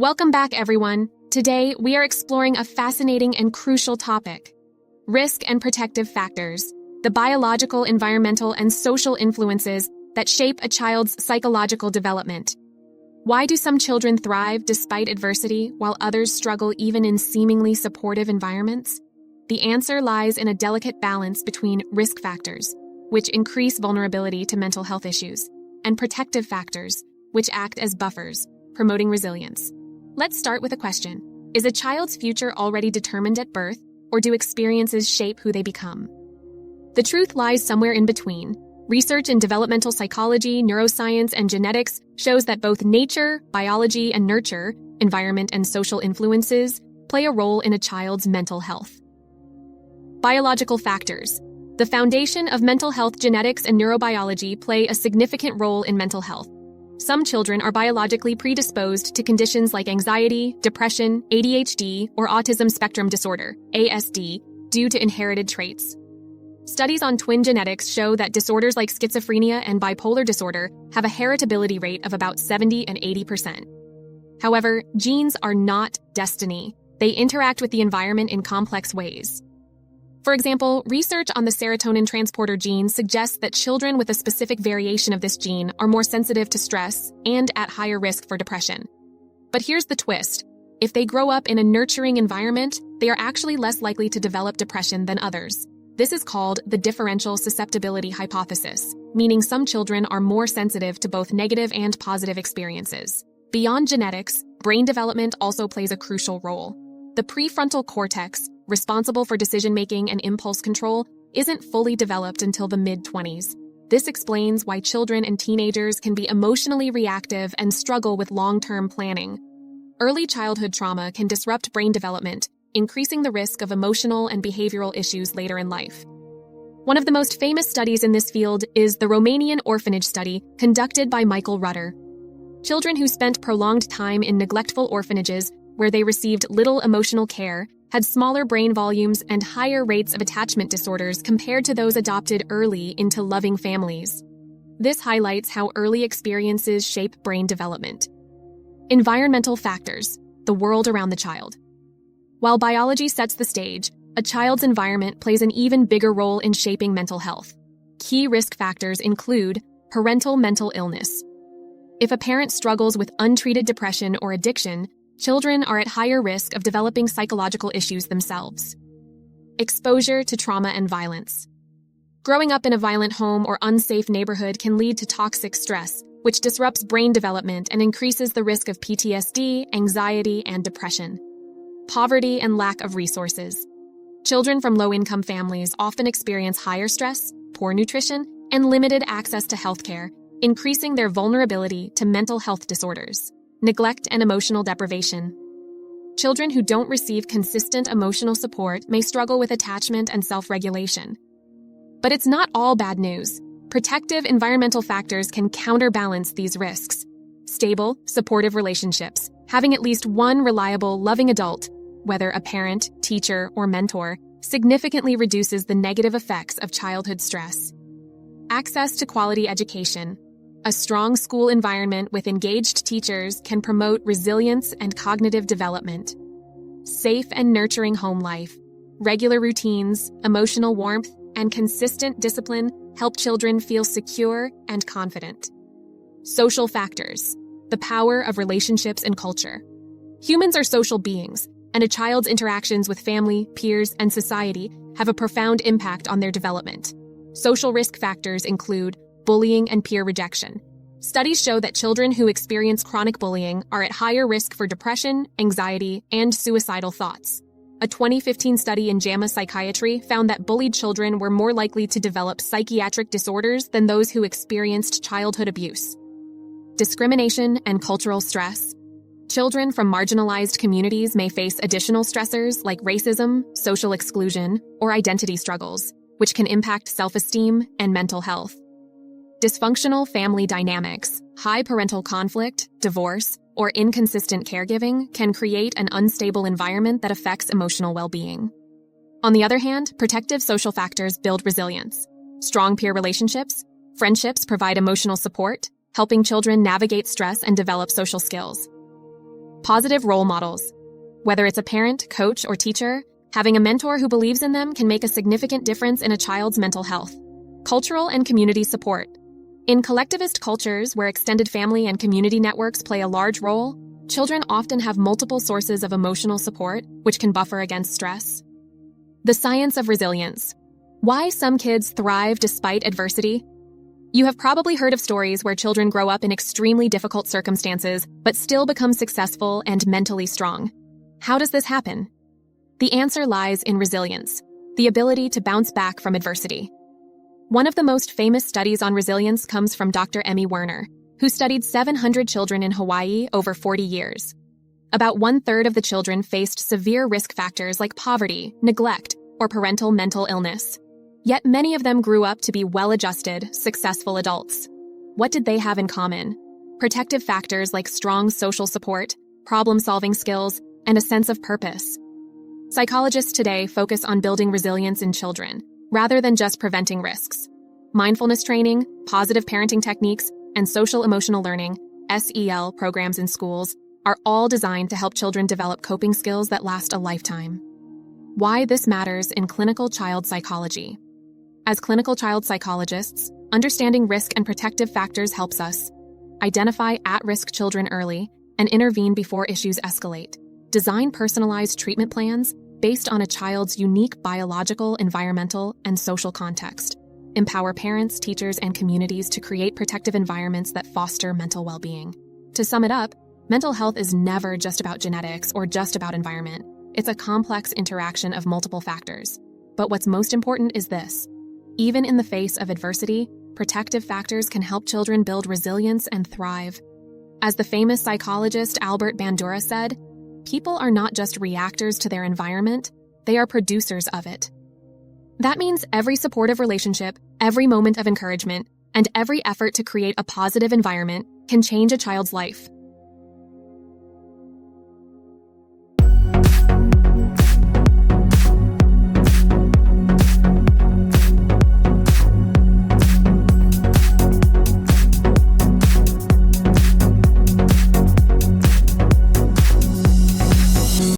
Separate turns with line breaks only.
Welcome back, everyone. Today, we are exploring a fascinating and crucial topic: risk and protective factors, the biological, environmental, and social influences that shape a child's psychological development. Why do some children thrive despite adversity, while others struggle even in seemingly supportive environments? The answer lies in a delicate balance between risk factors, which increase vulnerability to mental health issues, and protective factors, which act as buffers, promoting resilience. Let's start with a question. Is a child's future already determined at birth, or do experiences shape who they become? The truth lies somewhere in between. Research in developmental psychology, neuroscience, and genetics shows that both nature, biology, and nurture, environment, and social influences play a role in a child's mental health. Biological factors. The foundation of mental health, genetics, and neurobiology play a significant role in mental health. Some children are biologically predisposed to conditions like anxiety, depression, ADHD, or autism spectrum disorder, ASD, due to inherited traits. Studies on twin genetics show that disorders like schizophrenia and bipolar disorder have a heritability rate of about 70 and 80%. However, genes are not destiny. They interact with the environment in complex ways. For example, research on the serotonin transporter gene suggests that children with a specific variation of this gene are more sensitive to stress and at higher risk for depression. But here's the twist. If they grow up in a nurturing environment, they are actually less likely to develop depression than others. This is called the differential susceptibility hypothesis, meaning some children are more sensitive to both negative and positive experiences. Beyond genetics, brain development also plays a crucial role. The prefrontal cortex, responsible for decision-making and impulse control, isn't fully developed until the mid-20s. This explains why children and teenagers can be emotionally reactive and struggle with long-term planning. Early childhood trauma can disrupt brain development, increasing the risk of emotional and behavioral issues later in life. One of the most famous studies in this field is the Romanian orphanage study conducted by Michael Rutter. Children who spent prolonged time in neglectful orphanages where they received little emotional care had smaller brain volumes and higher rates of attachment disorders compared to those adopted early into loving families. This highlights how early experiences shape brain development. Environmental factors, the world around the child. While biology sets the stage, a child's environment plays an even bigger role in shaping mental health. Key risk factors include parental mental illness. If a parent struggles with untreated depression or addiction, children are at higher risk of developing psychological issues themselves. Exposure to trauma and violence. Growing up in a violent home or unsafe neighborhood can lead to toxic stress, which disrupts brain development and increases the risk of PTSD, anxiety, and depression. Poverty and lack of resources. Children from low-income families often experience higher stress, poor nutrition, and limited access to healthcare, increasing their vulnerability to mental health disorders. Neglect and emotional deprivation. Children who don't receive consistent emotional support may struggle with attachment and self-regulation. But it's not all bad news. Protective environmental factors can counterbalance these risks. Stable, supportive relationships. Having at least one reliable, loving adult, whether a parent, teacher, or mentor, significantly reduces the negative effects of childhood stress. Access to quality education. A strong school environment with engaged teachers can promote resilience and cognitive development. Safe and nurturing home life. Regular routines, emotional warmth, and consistent discipline help children feel secure and confident. Social factors. The power of relationships and culture. Humans are social beings, and a child's interactions with family, peers, and society have a profound impact on their development. Social risk factors include bullying and peer rejection. Studies show that children who experience chronic bullying are at higher risk for depression, anxiety, and suicidal thoughts. A 2015 study in JAMA Psychiatry found that bullied children were more likely to develop psychiatric disorders than those who experienced childhood abuse. Discrimination and cultural stress. Children from marginalized communities may face additional stressors like racism, social exclusion, or identity struggles, which can impact self-esteem and mental health. Dysfunctional family dynamics, high parental conflict, divorce, or inconsistent caregiving can create an unstable environment that affects emotional well-being. On the other hand, protective social factors build resilience. Strong peer relationships, friendships provide emotional support, helping children navigate stress and develop social skills. Positive role models. Whether it's a parent, coach, or teacher, having a mentor who believes in them can make a significant difference in a child's mental health. Cultural and community support. In collectivist cultures where extended family and community networks play a large role, children often have multiple sources of emotional support, which can buffer against stress. The science of resilience. Why some kids thrive despite adversity. You have probably heard of stories where children grow up in extremely difficult circumstances, but still become successful and mentally strong. How does this happen? The answer lies in resilience, the ability to bounce back from adversity. One of the most famous studies on resilience comes from Dr. Emmy Werner, who studied 700 children in Hawaii over 40 years. About 1/3 of the children faced severe risk factors like poverty, neglect, or parental mental illness. Yet many of them grew up to be well-adjusted, successful adults. What did they have in common? Protective factors like strong social support, problem-solving skills, and a sense of purpose. Psychologists today focus on building resilience in children, rather than just preventing risks. Mindfulness training, positive parenting techniques, and social-emotional learning, SEL programs in schools, are all designed to help children develop coping skills that last a lifetime. Why this matters in clinical child psychology. As clinical child psychologists, understanding risk and protective factors helps us identify at-risk children early and intervene before issues escalate, design personalized treatment plans based on a child's unique biological, environmental, and social context, empower parents, teachers, and communities to create protective environments that foster mental well-being. To sum it up, mental health is never just about genetics or just about environment. It's a complex interaction of multiple factors. But what's most important is this. Even in the face of adversity, protective factors can help children build resilience and thrive. As the famous psychologist Albert Bandura said, people are not just reactors to their environment, they are producers of it. That means every supportive relationship, every moment of encouragement, and every effort to create a positive environment can change a child's life.